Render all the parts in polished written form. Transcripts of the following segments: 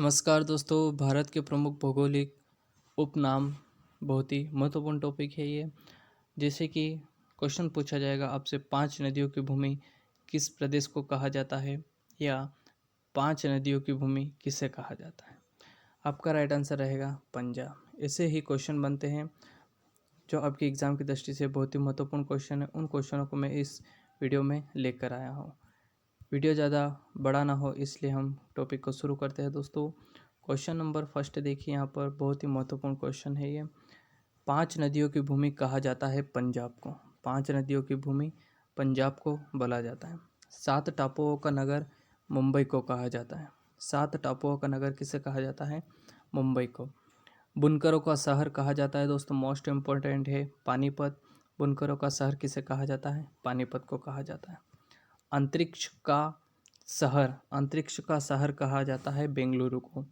नमस्कार दोस्तों। भारत के प्रमुख भौगोलिक उपनाम बहुत ही महत्वपूर्ण टॉपिक है ये। जैसे कि क्वेश्चन पूछा जाएगा आपसे, 5 नदियों की भूमि किस प्रदेश को कहा जाता है, या 5 नदियों की भूमि किसे कहा जाता है। आपका राइट आंसर रहेगा पंजाब। ऐसे ही क्वेश्चन बनते हैं जो आपके एग्ज़ाम की दृष्टि से बहुत ही महत्वपूर्ण क्वेश्चन है। उन क्वेश्चनों को मैं इस वीडियो में लेकर आया हूँ। वीडियो ज़्यादा बड़ा ना हो इसलिए हम टॉपिक को शुरू करते हैं दोस्तों। क्वेश्चन नंबर फर्स्ट देखिए, यहाँ पर बहुत ही महत्वपूर्ण क्वेश्चन है ये। 5 नदियों की भूमि कहा जाता है पंजाब को। 5 नदियों की भूमि पंजाब को बोला जाता है। 7 टापुओं का नगर मुंबई को कहा जाता है। 7 टापुओं का नगर किसे कहा जाता है? मुंबई को। बुनकरों का शहर कहा जाता है दोस्तों, मोस्ट इम्पोर्टेंट है पानीपत। बुनकरों का शहर किसे कहा जाता है? पानीपत को कहा जाता है। अंतरिक्ष का शहर कहा जाता है बेंगलुरु को।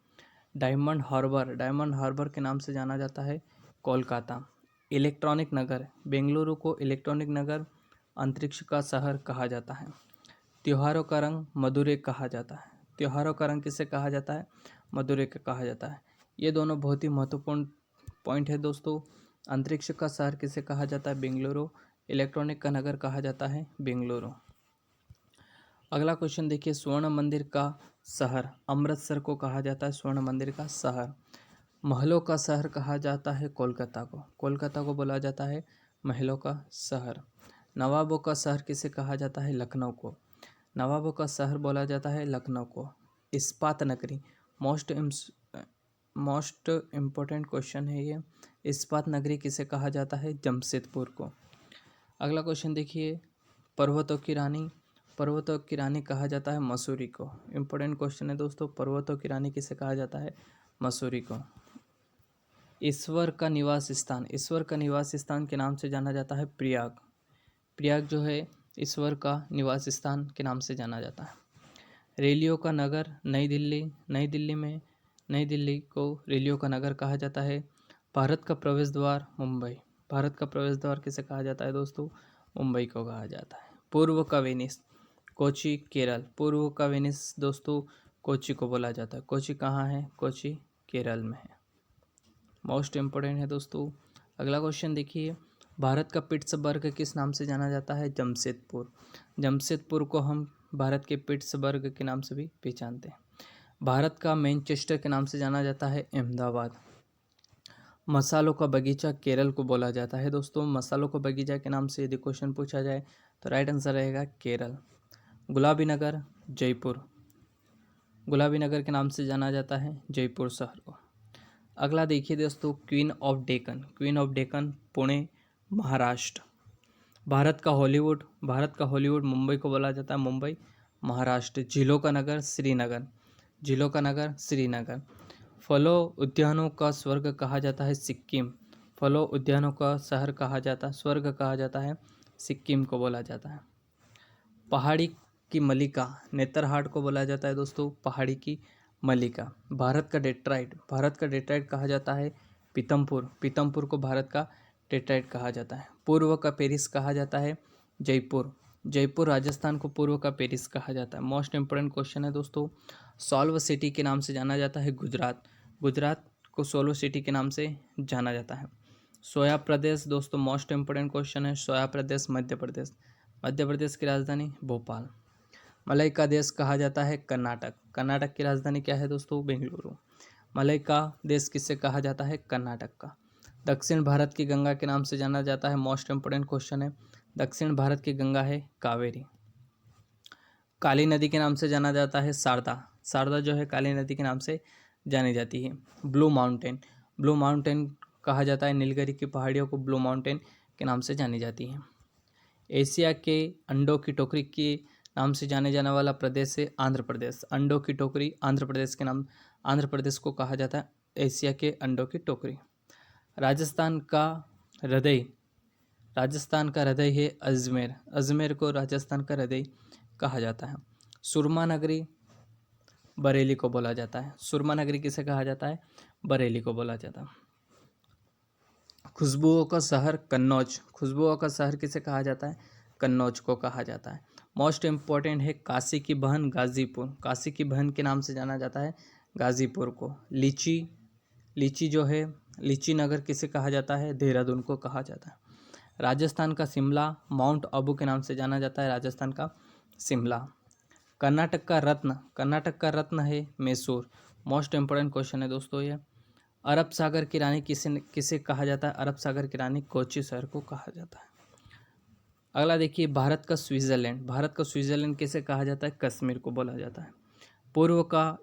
डायमंड हार्बर के नाम से जाना जाता है कोलकाता। इलेक्ट्रॉनिक नगर, बेंगलुरु को इलेक्ट्रॉनिक नगर, अंतरिक्ष का शहर कहा जाता है। त्योहारों का रंग मदुरै कहा जाता है। त्योहारों का रंग किसे कहा जाता है? मदुरै का कहा जाता है। ये दोनों बहुत ही महत्वपूर्ण पॉइंट है दोस्तों। अंतरिक्ष का शहर किसे कहा जाता है? बेंगलुरु। इलेक्ट्रॉनिक का नगर कहा जाता है बेंगलुरु। अगला क्वेश्चन देखिए, स्वर्ण मंदिर का शहर अमृतसर को कहा जाता है स्वर्ण मंदिर का शहर। महलों का शहर कहा जाता है कोलकाता को। कोलकाता को बोला जाता है महलों का शहर। नवाबों का शहर किसे कहा जाता है? लखनऊ को। नवाबों का शहर बोला जाता है लखनऊ को। इस्पात नगरी, मोस्ट इम्पोर्टेंट क्वेश्चन है ये। इस्पात नगरी किसे कहा जाता है? जमशेदपुर को। अगला क्वेश्चन देखिए, पर्वतों की रानी कहा जाता है मसूरी को। इम्पोर्टेंट क्वेश्चन है दोस्तों। पर्वतों की रानी किसे कहा जाता है? मसूरी को। ईश्वर का निवास स्थान के नाम से जाना जाता है प्रयाग। प्रयाग जो है ईश्वर का निवास स्थान के नाम से जाना जाता है। रेलियों का नगर नई दिल्ली को रेलियों का नगर कहा जाता है। भारत का प्रवेश द्वार मुंबई। भारत का प्रवेश द्वार किसे कहा जाता है दोस्तों? मुंबई को कहा जाता है। पूर्व का वेनिस, कोची केरल। पूर्व का वेनिस दोस्तों कोची को बोला जाता है। कोची कहाँ है? कोची केरल में है। मोस्ट इम्पोर्टेंट है दोस्तों। अगला क्वेश्चन देखिए, भारत का पिट्सबर्ग किस नाम से जाना जाता है? जमशेदपुर। जमशेदपुर को हम भारत के पिट्सबर्ग के नाम से भी पहचानते हैं। भारत का मैनचेस्टर के नाम से जाना जाता है अहमदाबाद। मसालों का बगीचा केरल को बोला जाता है दोस्तों। मसालों का बगीचा के नाम से यदि क्वेश्चन पूछा जाए तो राइट आंसर रहेगा केरल। गुलाबी नगर जयपुर। गुलाबी नगर के नाम से जाना जाता है जयपुर शहर को। अगला देखिए दोस्तों, क्वीन ऑफ डेक्कन पुणे महाराष्ट्र। भारत का हॉलीवुड मुंबई को बोला जाता है मुंबई महाराष्ट्र। झीलों का नगर श्रीनगर। फलों उद्यानों का स्वर्ग कहा जाता है सिक्किम। फलों उद्यानों का शहर स्वर्ग कहा जाता है सिक्किम को बोला जाता है। पहाड़ी की मलिका नेतरहाट को बोला जाता है दोस्तों पहाड़ी की मलिका। भारत का डेट्राइट कहा जाता है पीतमपुर को भारत का डेट्राइट कहा जाता है। पूर्व का पेरिस कहा जाता है जयपुर राजस्थान को पूर्व का पेरिस कहा जाता है। मोस्ट इंपोर्टेंट क्वेश्चन है दोस्तों। सॉल्व सिटी के नाम से जाना जाता है गुजरात को सोलो सिटी के नाम से जाना जाता है। सोया प्रदेश दोस्तों मोस्ट इंपोर्टेंट क्वेश्चन है। सोया प्रदेश मध्य प्रदेश की राजधानी भोपाल। मलई का देश कहा जाता है कर्नाटक की राजधानी क्या है दोस्तों? बेंगलुरु। मलई का देश किसे कहा जाता है? कर्नाटक का। दक्षिण भारत की गंगा के नाम से जाना जाता है। मोस्ट इंपोर्टेंट क्वेश्चन है। दक्षिण भारत की गंगा है कावेरी। काली नदी के नाम से जाना जाता है शारदा जो है काली नदी के नाम से जानी जाती है। ब्लू माउंटेन कहा जाता है नीलगिरी की पहाड़ियों को ब्लू माउंटेन के नाम से जानी जाती है। एशिया के अंडों की टोकरी के नाम से जाने जाने वाला प्रदेश है आंध्र प्रदेश। अंडों की टोकरी आंध्र प्रदेश को कहा जाता है एशिया के अंडों की टोकरी। राजस्थान का हृदय है अजमेर को राजस्थान का हृदय कहा जाता है। सुरमा नगरी बरेली को बोला जाता है। सुरमा नगरी किसे कहा जाता है? बरेली को बोला जाता है। खुशबुओं का शहर किसे कहा जाता है? कन्नौज को कहा जाता है। मोस्ट इम्पोर्टेंट है काशी की बहन गाजीपुर के नाम से जाना जाता है गाज़ीपुर को। लीची जो है, लीची नगर किसे कहा जाता है? देहरादून को कहा जाता है। राजस्थान का शिमला माउंट आबू के नाम से जाना जाता है, राजस्थान का शिमला। कर्नाटक का रत्न है मैसूर। मोस्ट इंपॉर्टेंट क्वेश्चन है दोस्तों ये। अरब सागर की रानी किसे कहा जाता है? अरब सागर की रानी कोची शहर को कहा जाता है। अगला देखिए, भारत का स्विट्जरलैंड किसे कहा जाता है? कश्मीर को बोला जाता है। पूर्व का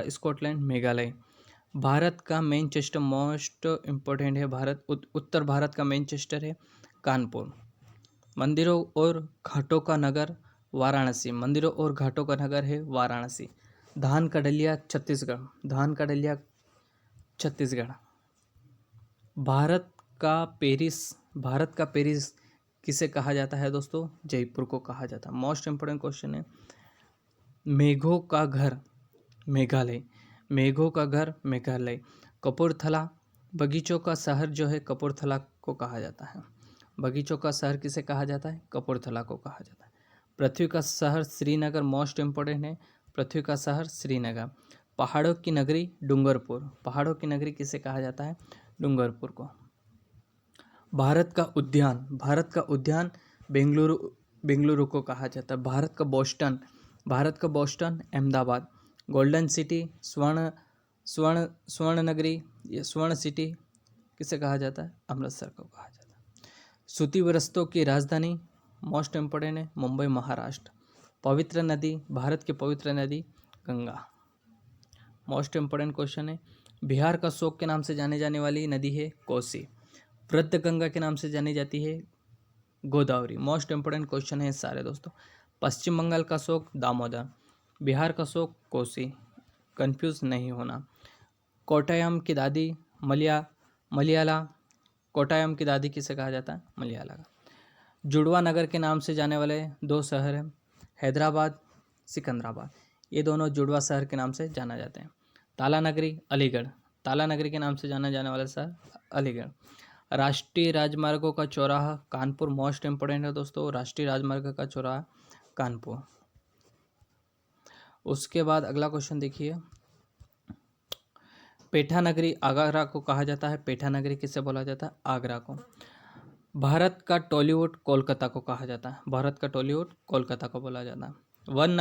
स्कॉटलैंड मेघालय। भारत का मैनचेस्टर मोस्ट इम्पोर्टेंट है, उत्तर भारत का मैनचेस्टर है कानपुर। मंदिरों और घाटों का नगर है वाराणसी। धान का डलिया छत्तीसगढ़। भारत का पेरिस किसे कहा जाता है दोस्तों? जयपुर को कहा जाता है। मोस्ट इंपोर्टेंट क्वेश्चन है। मेघों का घर मेघालय। कपूरथला, बगीचों का शहर जो है कपूरथला को कहा जाता है। बगीचों का शहर किसे कहा जाता है? कपूरथला को कहा जाता है। पृथ्वी का शहर श्रीनगर, मोस्ट इंपोर्टेंट है, पृथ्वी का शहर श्रीनगर। पहाड़ों की नगरी किसे कहा जाता है? डूंगरपुर को। भारत का उद्यान बेंगलुरु को कहा जाता है। भारत का बोस्टन अहमदाबाद। गोल्डन सिटी स्वर्ण सिटी किसे कहा जाता है? अमृतसर को कहा जाता है। सूती वस्त्रों की राजधानी, मोस्ट इंपोर्टेंट है, मुंबई महाराष्ट्र। पवित्र नदी, भारत की पवित्र नदी गंगा। मोस्ट इंपोर्टेंट क्वेश्चन है। बिहार का शोक के नाम से जाने जाने वाली नदी है कोसी। वृद्ध गंगा के नाम से जानी जाती है गोदावरी। मोस्ट इंपोर्टेंट क्वेश्चन है सारे दोस्तों। पश्चिम बंगाल का शोक दामोदर, बिहार का शोक कोसी, कंफ्यूज नहीं होना। कोट्टायम की दादी मलयाला, कोट्टायम की दादी किसे कहा जाता है? मलयाला का। जुड़वा नगर के नाम से जाने वाले दो शहर हैं, हैदराबाद, सिकंदराबाद। ये दोनों जुड़वा शहर के नाम से जाना जाते हैं। ताला नगरी के नाम से जाना जाने वाला शहर अलीगढ़। राष्ट्रीय राजमार्गों का चौराहा कानपुर, मोस्ट इंपोर्टेंट है दोस्तों, राष्ट्रीय राजमार्ग का चौराहा कानपुर। उसके बाद अगला क्वेश्चन देखिए, पेठा नगरी आगरा को कहा जाता है। पेठा नगरी किसे बोला जाता है? आगरा को। भारत का टॉलीवुड कोलकाता को कहा जाता है। भारत का टॉलीवुड कोलकाता को बोला जाता है। वन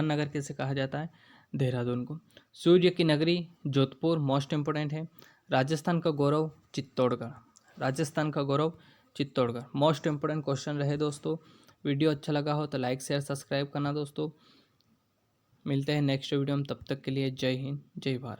नगर किसे कहा जाता है? देहरादून को। सूर्य की नगरी जोधपुर, मोस्ट इंपोर्टेंट है। राजस्थान का गौरव चित्तौड़गढ़। मोस्ट इंपोर्टेंट क्वेश्चन रहे दोस्तों। वीडियो अच्छा लगा हो तो लाइक शेयर सब्सक्राइब करना दोस्तों। मिलते हैं नेक्स्ट वीडियो में, तब तक के लिए जय हिंद जय भारत।